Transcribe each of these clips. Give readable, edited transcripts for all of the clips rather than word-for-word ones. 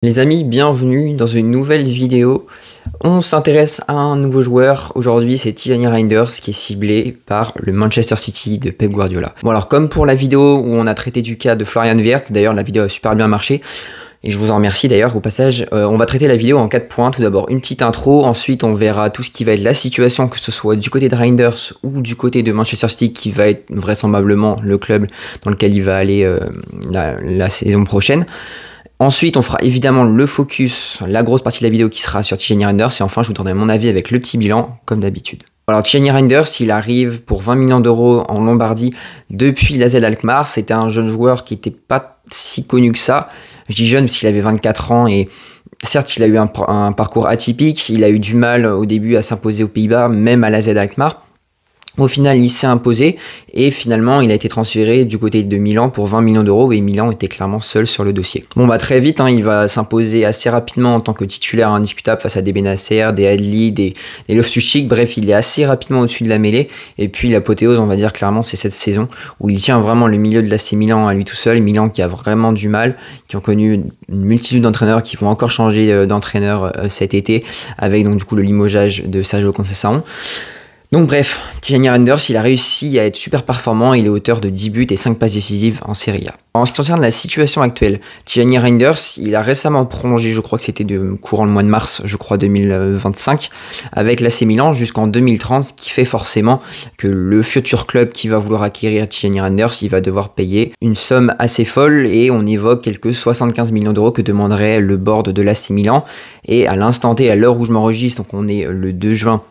Les amis, bienvenue dans une nouvelle vidéo. On s'intéresse à un nouveau joueur. Aujourd'hui, c'est Tijani Reinders qui est ciblé par le Manchester City de Pep Guardiola. Bon alors, comme pour la vidéo où on a traité du cas de Florian Wirtz, d'ailleurs la vidéo a super bien marché, et je vous en remercie d'ailleurs au passage, on va traiter la vidéo en 4 points. Tout d'abord une petite intro, ensuite on verra tout ce qui va être la situation, que ce soit du côté de Reinders ou du côté de Manchester City, qui va être vraisemblablement le club dans lequel il va aller la saison prochaine. Ensuite, on fera évidemment le focus, la grosse partie de la vidéo qui sera sur Tijani Reinders, et enfin je vous donnerai mon avis avec le petit bilan, comme d'habitude. Alors Tijani Reinders, il arrive pour 20 millions d'euros en Lombardie depuis l'AZ Alkmaar. C'était un jeune joueur qui n'était pas si connu que ça. Je dis jeune parce qu'il avait 24 ans et certes il a eu un parcours atypique, il a eu du mal au début à s'imposer aux Pays-Bas, même à l'AZ Alkmaar. Au final, il s'est imposé et finalement, il a été transféré du côté de Milan pour 20 millions d'euros et Milan était clairement seul sur le dossier. Bon, bah très vite, il va s'imposer assez rapidement en tant que titulaire indiscutable face à des Benacer, des Adli, des Loftus-Cheek. Bref, il est assez rapidement au-dessus de la mêlée. Et puis l'apothéose, on va dire clairement, c'est cette saison où il tient vraiment le milieu de l'AC Milan à lui tout seul. Milan qui a vraiment du mal, qui ont connu une multitude d'entraîneurs qui vont encore changer d'entraîneur cet été avec donc du coup le limogeage de Sergio Conceição. Donc bref, Tijani Reinders, il a réussi à être super performant, il est auteur de 10 buts et 5 passes décisives en Serie A. En ce qui concerne la situation actuelle, Tijani Reinders, il a récemment prolongé, je crois que c'était courant le mois de mars, je crois 2025, avec l'AC Milan jusqu'en 2030, ce qui fait forcément que le futur club qui va vouloir acquérir Tijani Reinders, il va devoir payer une somme assez folle et on évoque quelques 75 millions d'euros que demanderait le board de l'AC Milan. Et à l'instant T, à l'heure où je m'enregistre, donc on est le 2 juin,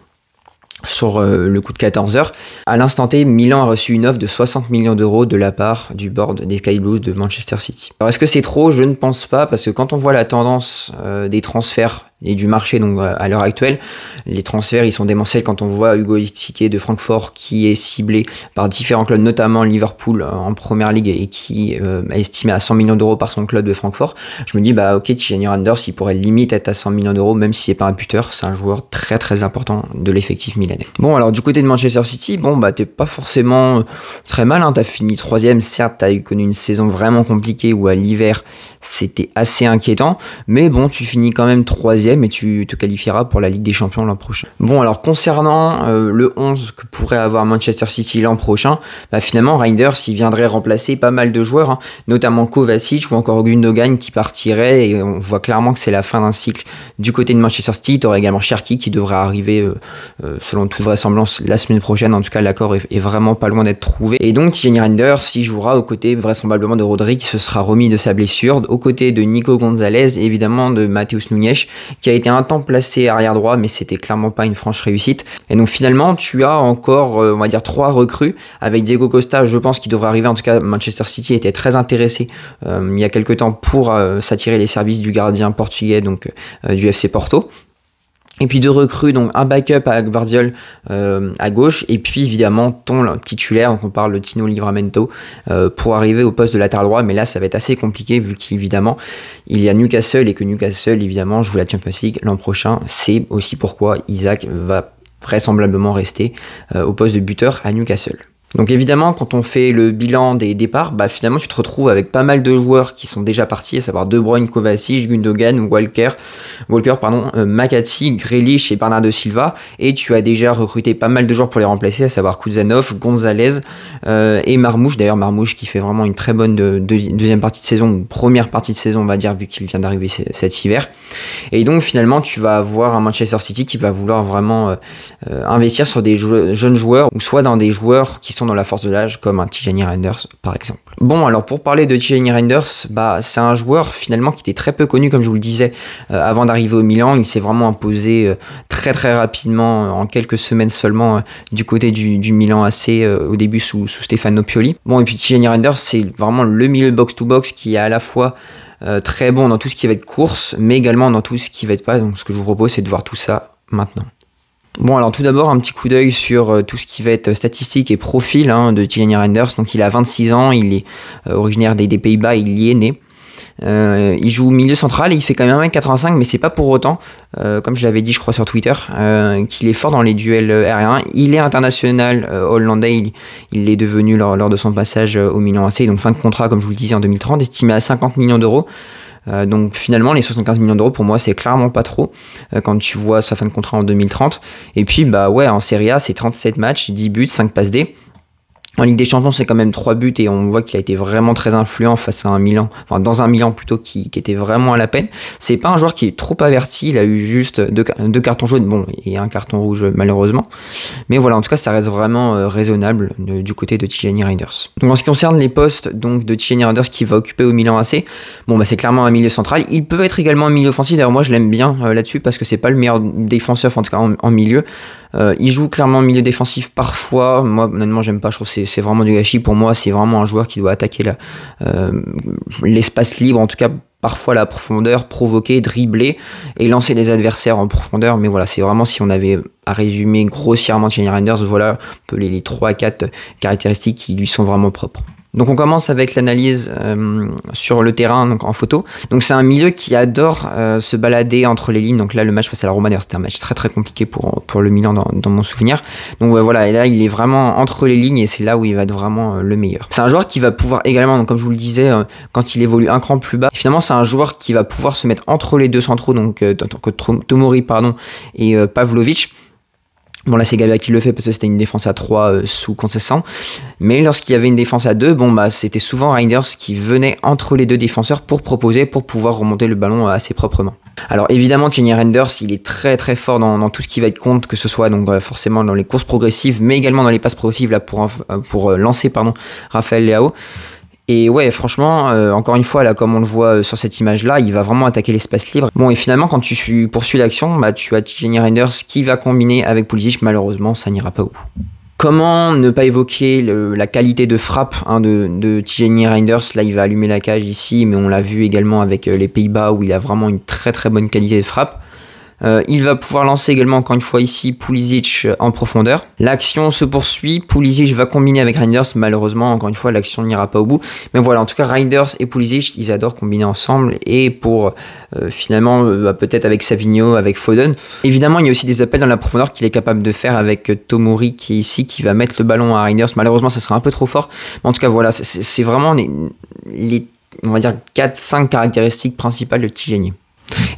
sur le coup de 14h. À l'instant T, Milan a reçu une offre de 60 millions d'euros de la part du board des Sky Blues de Manchester City. Alors est-ce que c'est trop? Je ne pense pas, parce que quand on voit la tendance des transferts et du marché donc à l'heure actuelle, les transferts ils sont démentiels. Quand on voit Hugo Ekitike de Francfort qui est ciblé par différents clubs, notamment Liverpool en première ligue et qui est estimé à 100 millions d'euros par son club de Francfort, je me dis bah ok, Tijani Reinders il pourrait limite être à 100 millions d'euros même si c'est pas un buteur, c'est un joueur très très important de l'effectif milanais. Bon alors du côté de Manchester City, bon bah t'es pas forcément très mal, t'as fini 3ème, certes t'as connu une saison vraiment compliquée où à l'hiver c'était assez inquiétant, mais bon tu finis quand même 3ème et tu te qualifieras pour la Ligue des Champions l'an prochain. Bon alors concernant le 11 que pourrait avoir Manchester City l'an prochain, bah finalement Reinders il viendrait remplacer pas mal de joueurs, notamment Kovacic ou encore Gundogan qui partirait et on voit clairement que c'est la fin d'un cycle du côté de Manchester City. T'aurais également Cherki qui devrait arriver selon toute vraisemblance la semaine prochaine, en tout cas l'accord est vraiment pas loin d'être trouvé. Et donc Tijani Reinders il jouera aux côtés vraisemblablement de Rodri qui se sera remis de sa blessure, aux côtés de Nico Gonzalez et évidemment de Matheus Nunes qui a été un temps placé arrière droit mais c'était clairement pas une franche réussite. Et donc finalement tu as encore on va dire 3 recrues avec Diego Costa, je pense qu'il devrait arriver, en tout cas Manchester City était très intéressé il y a quelques temps pour s'attirer les services du gardien portugais donc du FC Porto. Et puis 2 recrues, donc un backup à Gvardiol à gauche, et puis évidemment ton titulaire, donc on parle de Tino Livramento, pour arriver au poste de latéral droit, mais là ça va être assez compliqué vu qu'évidemment il y a Newcastle, et que Newcastle évidemment joue la Champions League l'an prochain, c'est aussi pourquoi Isaac va vraisemblablement rester au poste de buteur à Newcastle. Donc évidemment quand on fait le bilan des départs, bah finalement tu te retrouves avec pas mal de joueurs qui sont déjà partis, à savoir De Bruyne, Kovacic, Gundogan, Walker, McAtee, Grealish et Bernardo Silva, et tu as déjà recruté pas mal de joueurs pour les remplacer, à savoir Kuzanov, Gonzalez et Marmouche. D'ailleurs Marmouche qui fait vraiment une très bonne deuxième partie de saison, ou première partie de saison on va dire, vu qu'il vient d'arriver cet hiver. Et donc finalement tu vas avoir un Manchester City qui va vouloir vraiment investir sur des jeunes joueurs, ou soit dans des joueurs qui sont dans la force de l'âge comme un Tijani Reinders par exemple. Bon alors pour parler de Tijani Reinders, bah c'est un joueur finalement qui était très peu connu comme je vous le disais avant d'arriver au Milan. Il s'est vraiment imposé très très rapidement en quelques semaines seulement du côté du Milan AC au début sous Stefano Pioli. Bon et puis Tijani Reinders c'est vraiment le milieu box to box qui est à la fois très bon dans tout ce qui va être course mais également dans tout ce qui va être passe. Donc ce que je vous propose c'est de voir tout ça maintenant. Bon alors tout d'abord un petit coup d'œil sur tout ce qui va être statistique et profil de Tijani Reinders. Donc il a 26 ans, il est originaire des Pays-Bas, il y est né. Il joue milieu central et il fait quand même 1m85 mais c'est pas pour autant, comme je l'avais dit je crois sur Twitter, qu'il est fort dans les duels aériens. Il est international hollandais, il l'est devenu lors de son passage au Milan AC, donc fin de contrat comme je vous le disais en 2030, estimé à 50 millions d'euros. Donc finalement les 75 millions d'euros pour moi c'est clairement pas trop quand tu vois sa fin de contrat en 2030. Et puis bah ouais, en Serie A c'est 37 matchs, 10 buts, 5 passes D. En Ligue des Champions, c'est quand même 3 buts et on voit qu'il a été vraiment très influent face à un Milan, enfin dans un Milan plutôt qui était vraiment à la peine. C'est pas un joueur qui est trop averti, il a eu juste deux cartons jaunes, bon, et un carton rouge malheureusement. Mais voilà, en tout cas, ça reste vraiment raisonnable du côté de Tijani Reinders. Donc en ce qui concerne les postes donc de Tijani Reinders qui va occuper au Milan AC, bon bah c'est clairement un milieu central. Il peut être également un milieu offensif. D'ailleurs moi je l'aime bien là-dessus parce que c'est pas le meilleur défenseur, en tout cas en milieu. Il joue clairement milieu défensif parfois. Moi honnêtement j'aime pas, je trouve que c'est vraiment du gâchis. Pour moi c'est vraiment un joueur qui doit attaquer l'espace libre, en tout cas parfois la profondeur, provoquer, dribbler et lancer les adversaires en profondeur. Mais voilà, c'est vraiment, si on avait à résumer grossièrement Tijani Reinders, voilà un peu les 3 à 4 caractéristiques qui lui sont vraiment propres. Donc on commence avec l'analyse sur le terrain, donc en photo. Donc c'est un milieu qui adore se balader entre les lignes. Donc là le match face à la Roma, c'était un match très compliqué pour le Milan dans mon souvenir. Donc voilà, et là il est vraiment entre les lignes et c'est là où il va être vraiment le meilleur. C'est un joueur qui va pouvoir également, donc comme je vous le disais, quand il évolue un cran plus bas, finalement c'est un joueur qui va pouvoir se mettre entre les deux centraux, donc Tomori et Pavlovic. Bon là c'est Gabia qui le fait parce que c'était une défense à 3 sous Conceição. Mais lorsqu'il y avait une défense à 2, bon bah c'était souvent Reinders qui venait entre les deux défenseurs pour proposer, pour pouvoir remonter le ballon assez proprement. Alors évidemment Tijani Reinders il est très fort dans tout ce qui va être contre, que ce soit donc forcément dans les courses progressives, mais également dans les passes progressives là pour lancer Rafael Leao. Et ouais, franchement, encore une fois, là, comme on le voit sur cette image-là, il va vraiment attaquer l'espace libre. Bon, et finalement, quand tu poursuis l'action, bah, tu as Tijani Reinders qui va combiner avec Pulisic. Malheureusement, ça n'ira pas au bout. Comment ne pas évoquer la qualité de frappe de Tijani Reinders? Là, il va allumer la cage ici, mais on l'a vu également avec les Pays-Bas où il a vraiment une très bonne qualité de frappe. Il va pouvoir lancer également encore une fois ici Pulisic en profondeur. L'action se poursuit, Pulisic va combiner avec Reinders, malheureusement encore une fois l'action n'ira pas au bout. Mais voilà, en tout cas Reinders et Pulisic ils adorent combiner ensemble et pour finalement peut-être avec Savinho, avec Foden. Évidemment il y a aussi des appels dans la profondeur qu'il est capable de faire avec Tomori qui est ici, qui va mettre le ballon à Reinders. Malheureusement ça sera un peu trop fort, mais en tout cas voilà, c'est vraiment les on va dire 4-5 caractéristiques principales de Tijani.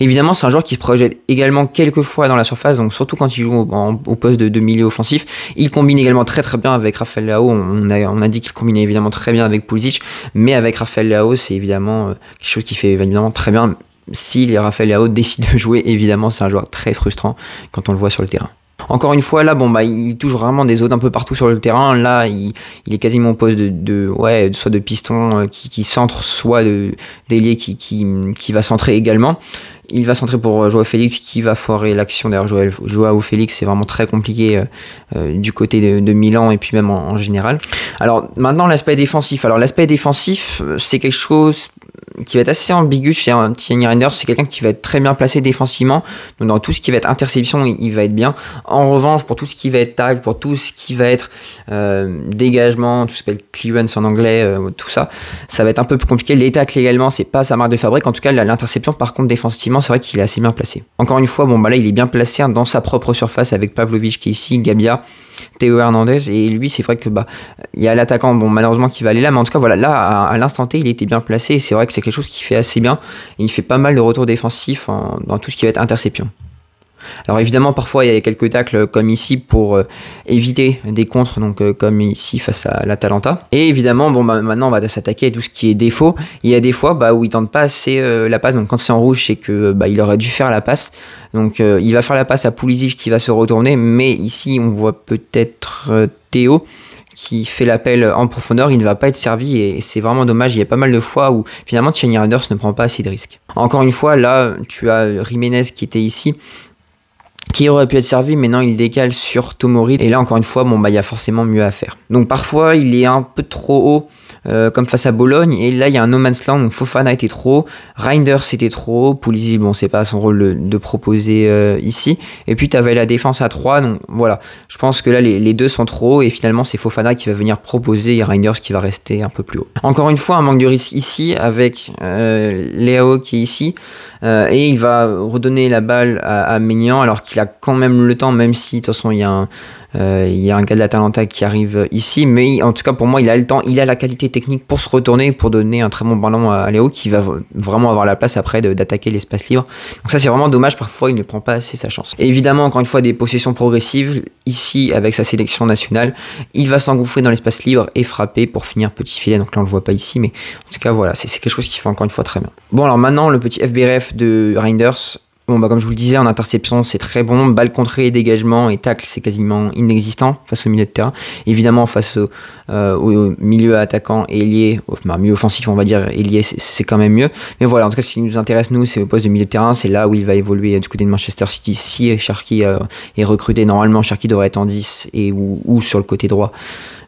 Évidemment, c'est un joueur qui se projette également quelques fois dans la surface, donc surtout quand il joue au poste de milieu offensif. Il combine également très bien avec Rafael Leao. On a dit qu'il combinait évidemment très bien avec Pulisic, mais avec Rafael Leao, c'est évidemment quelque chose qui fait évidemment très bien. Si Rafael Leao décide de jouer, évidemment, c'est un joueur très frustrant quand on le voit sur le terrain. Encore une fois, là, bon, bah, il touche vraiment des zones un peu partout sur le terrain. Là, il est quasiment au poste soit de piston qui centre, soit d'ailier qui va centrer également. Il va centrer pour Joao Félix qui va foirer l'action. D'ailleurs, Joao Félix, c'est vraiment très compliqué du côté de Milan et puis même en général. Alors, maintenant, l'aspect défensif. Alors, l'aspect défensif, c'est quelque chose qui va être assez ambigu chez Tijani Reinders. C'est quelqu'un qui va être très bien placé défensivement. Donc, dans tout ce qui va être interception, il va être bien. En revanche, pour tout ce qui va être tag, pour tout ce qui va être dégagement, tout ce qui s'appelle clearance en anglais, tout ça, ça va être un peu plus compliqué. Les tacles également, c'est pas sa marque de fabrique. En tout cas, l'interception, par contre, défensivement, c'est vrai qu'il est assez bien placé. Encore une fois, bon, bah là, il est bien placé dans sa propre surface avec Pavlovic qui est ici, Gabia, Théo Hernandez, et lui, c'est vrai que il y a l'attaquant, bon, malheureusement, qui va aller là, mais en tout cas, voilà, là, à l'instant T, il était bien placé, et c'est vrai que c'est quelque chose qui fait assez bien. Et il fait pas mal de retours défensifs dans tout ce qui va être interception. Alors évidemment parfois il y a quelques tacles comme ici pour éviter des contres, donc comme ici face à l'Atalanta. Et évidemment bon bah, maintenant on va s'attaquer à tout ce qui est défaut. Il y a des fois où il tente pas assez la passe, donc quand c'est en rouge c'est que il aurait dû faire la passe. Donc il va faire la passe à Pulisic qui va se retourner, mais ici on voit peut-être Théo qui fait l'appel en profondeur, il ne va pas être servi et c'est vraiment dommage. Il y a pas mal de fois où finalement Tijani Reinders ne prend pas assez de risques. Encore une fois là tu as Jiménez qui était ici, qui aurait pu être servi, mais non, il décale sur Tomori. Et là, encore une fois, il y a forcément mieux à faire. Donc parfois, il est un peu trop haut, comme face à Bologne. Et là, il y a un no man's land, donc Fofana était trop haut, Reinders était trop haut, Pulisic, bon, c'est pas son rôle de proposer ici. Et puis, tu avais la défense à 3, donc voilà. Je pense que là, les deux sont trop hauts, et finalement, c'est Fofana qui va venir proposer, et Reinders qui va rester un peu plus haut. Encore une fois, un manque de risque ici, avec Leao qui est ici. Et il va redonner la balle à Maignan, alors qu'il a quand même le temps, même si de toute façon il y a un gars de l'Atalanta qui arrive ici, mais en tout cas pour moi il a le temps, il a la qualité technique pour se retourner, pour donner un très bon ballon à Léo qui va vraiment avoir la place après d'attaquer l'espace libre. Donc ça c'est vraiment dommage, parfois il ne prend pas assez sa chance. Et évidemment encore une fois des possessions progressives, ici avec sa sélection nationale, il va s'engouffrer dans l'espace libre et frapper pour finir petit filet, donc là on le voit pas ici, mais en tout cas voilà, c'est quelque chose qui fait encore une fois très bien. Bon alors maintenant le petit FBRF de Reinders. Bon, bah, comme je vous le disais, en interception, c'est très bon. Balle contrée, dégagement et tacle, c'est quasiment inexistant face au milieu de terrain. Évidemment, face au milieu attaquant et ailier, enfin, milieu offensif, on va dire, ailier, c'est quand même mieux. Mais voilà, en tout cas, ce qui nous intéresse, nous, c'est au poste de milieu de terrain. C'est là où il va évoluer du côté de Manchester City. Si Cherki est recruté, normalement, Cherki devrait être en 10 ou sur le côté droit.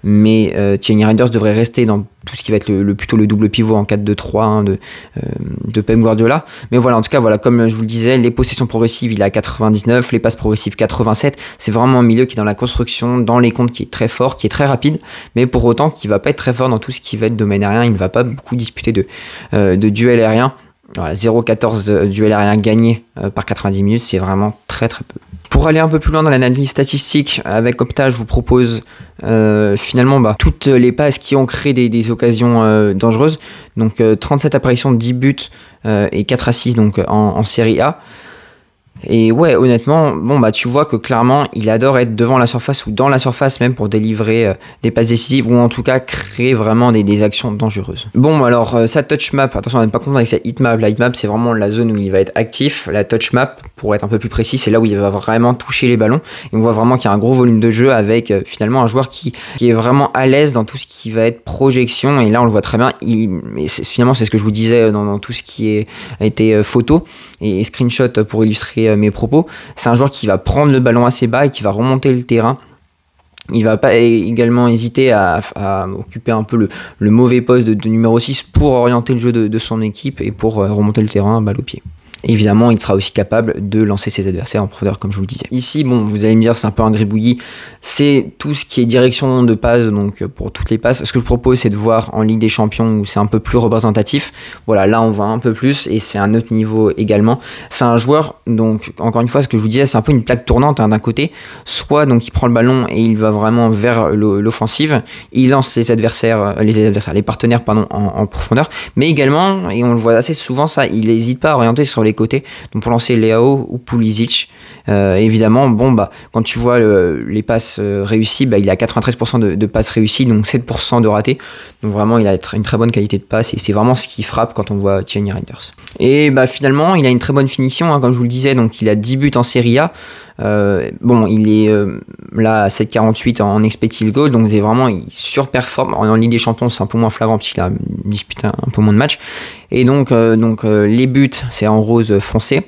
Mais Thierry Reinders devrait rester dans tout ce qui va être plutôt le double pivot en 4-2-3 hein, de Pep Guardiola. Mais voilà, en tout cas, voilà, comme je vous le disais, les possessions progressives, il est à 99, les passes progressives 87. C'est vraiment un milieu qui est dans la construction, dans les comptes, qui est très fort, qui est très rapide, mais pour autant qui va pas être très fort dans tout ce qui va être domaine aérien. Il ne va pas beaucoup disputer de duels aériens. Voilà, 0,14 duels aériens gagnés par 90 minutes, c'est vraiment très très peu. Pour aller un peu plus loin dans l'analyse statistique, avec Opta, je vous propose finalement toutes les passes qui ont créé des occasions dangereuses. Donc 37 apparitions, 10 buts et 4 assists donc, en Série A. Et ouais, honnêtement, tu vois que clairement, il adore être devant la surface ou dans la surface même pour délivrer des passes décisives ou en tout cas créer vraiment des actions dangereuses. Bon, alors sa touch map, attention, on n'est pas confondre avec sa heat map. La heat map, c'est vraiment la zone où il va être actif. La touch map, pour être un peu plus précis, c'est là où il va vraiment toucher les ballons. Et on voit vraiment qu'il y a un gros volume de jeu avec finalement un joueur qui est vraiment à l'aise dans tout ce qui va être projection. Et là, on le voit très bien. Finalement, c'est ce que je vous disais dans tout ce qui a été photo et screenshot pour illustrer mes propos. C'est un joueur qui va prendre le ballon assez bas et qui va remonter le terrain. Il va pas également hésiter à occuper un peu le mauvais poste de numéro 6 pour orienter le jeu de son équipe et pour remonter le terrain balle au pied. Évidemment, il sera aussi capable de lancer ses adversaires en profondeur, comme je vous le disais. Ici, vous allez me dire, c'est un peu un gribouillis. C'est tout ce qui est direction de passe, donc pour toutes les passes. Ce que je propose, c'est de voir en Ligue des Champions où c'est un peu plus représentatif. Voilà, là, on voit un peu plus et c'est un autre niveau également. C'est un joueur, donc, encore une fois, ce que je vous disais, c'est un peu une plaque tournante d'un côté. Soit, donc, il prend le ballon et il va vraiment vers l'offensive. Il lance les partenaires, en profondeur. Mais également, et on le voit assez souvent, ça, il n'hésite pas à orienter sur les côtés, donc pour lancer Leao ou Pulisic. Évidemment, quand tu vois les passes réussies, il a 93% de passes réussies, donc 7% de ratés. Donc vraiment, il a une très bonne qualité de passe et c'est vraiment ce qui frappe quand on voit Thierry Reinders. Et finalement, il a une très bonne finition, hein, comme je vous le disais, donc il a 10 buts en Serie A. Il est là à 7,48 en expected goal, donc il surperforme. En Ligue des Champions, c'est un peu moins flagrant puisqu'il a disputé un peu moins de matchs. Et donc les buts, c'est en rose foncé.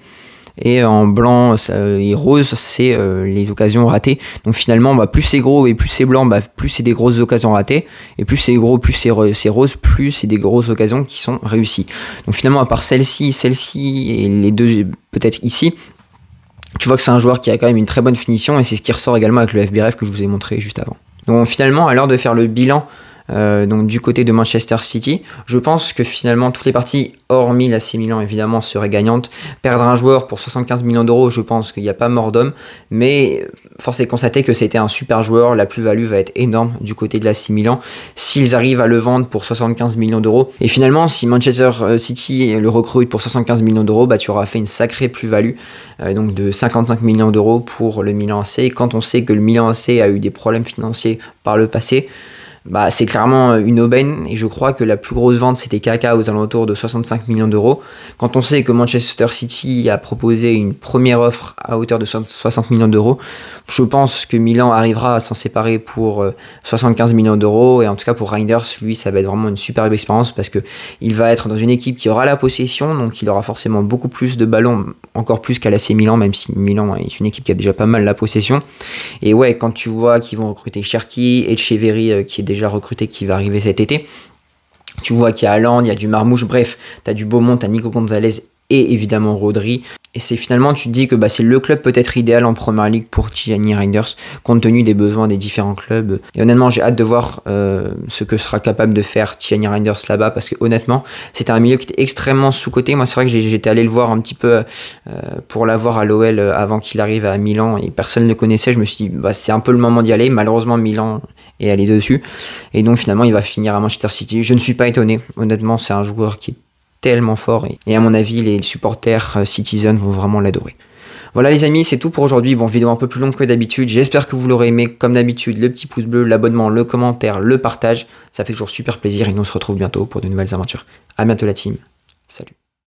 Et en blanc et rose, c'est les occasions ratées. Donc finalement, plus c'est gros et plus c'est blanc, plus c'est des grosses occasions ratées. Et plus c'est gros, plus c'est rose, plus c'est des grosses occasions qui sont réussies. Donc finalement, à part celle-ci et les deux peut-être ici, tu vois que c'est un joueur qui a quand même une très bonne finition et c'est ce qui ressort également avec le FBRF que je vous ai montré juste avant. Donc finalement, à l'heure de faire le bilan donc du côté de Manchester City, je pense que finalement toutes les parties, hormis l'AC Milan évidemment, seraient gagnantes. Perdre un joueur pour 75 millions d'euros, je pense qu'il n'y a pas mort d'homme, mais force est de constater que c'était un super joueur, la plus-value va être énorme du côté de l'AC Milan s'ils arrivent à le vendre pour 75 millions d'euros. Et finalement, si Manchester City le recrute pour 75 millions d'euros, tu auras fait une sacrée plus-value donc de 55 millions d'euros pour le Milan AC. Quand on sait que le Milan AC a eu des problèmes financiers par le passé, c'est clairement une aubaine et je crois que la plus grosse vente c'était Kaka aux alentours de 65 millions d'euros. Quand on sait que Manchester City a proposé une première offre à hauteur de 60 millions d'euros, je pense que Milan arrivera à s'en séparer pour 75 millions d'euros et en tout cas pour Reinders, lui ça va être vraiment une superbe expérience parce que il va être dans une équipe qui aura la possession, donc il aura forcément beaucoup plus de ballons, encore plus qu'à l'AC Milan, même si Milan est une équipe qui a déjà pas mal la possession. Et ouais, quand tu vois qu'ils vont recruter Cherki, Etcheverry qui est déjà recruté, qui va arriver cet été, tu vois qu'il y a Haaland, il y a du Marmouche, bref, tu as du Beaumont, tu as Nico Gonzalez et évidemment Rodri. Et c'est finalement, tu te dis que c'est le club peut-être idéal en Premier League pour Tijani Reinders, compte tenu des besoins des différents clubs. Et honnêtement, j'ai hâte de voir ce que sera capable de faire Tijani Reinders là-bas, parce que honnêtement, c'était un milieu qui était extrêmement sous-coté. Moi, c'est vrai que j'étais allé le voir un petit peu pour l'avoir à l'OL avant qu'il arrive à Milan, et personne ne le connaissait. Je me suis dit, c'est un peu le moment d'y aller. Malheureusement, Milan est allé dessus. Et donc, finalement, il va finir à Manchester City. Je ne suis pas étonné. Honnêtement, c'est un joueur qui est tellement fort et à mon avis les supporters Citizen vont vraiment l'adorer. Voilà les amis, c'est tout pour aujourd'hui. Bon, vidéo un peu plus longue que d'habitude, j'espère que vous l'aurez aimé. Comme d'habitude, le petit pouce bleu, l'abonnement, le commentaire, le partage, ça fait toujours super plaisir et nous on se retrouve bientôt pour de nouvelles aventures. À bientôt la team, salut.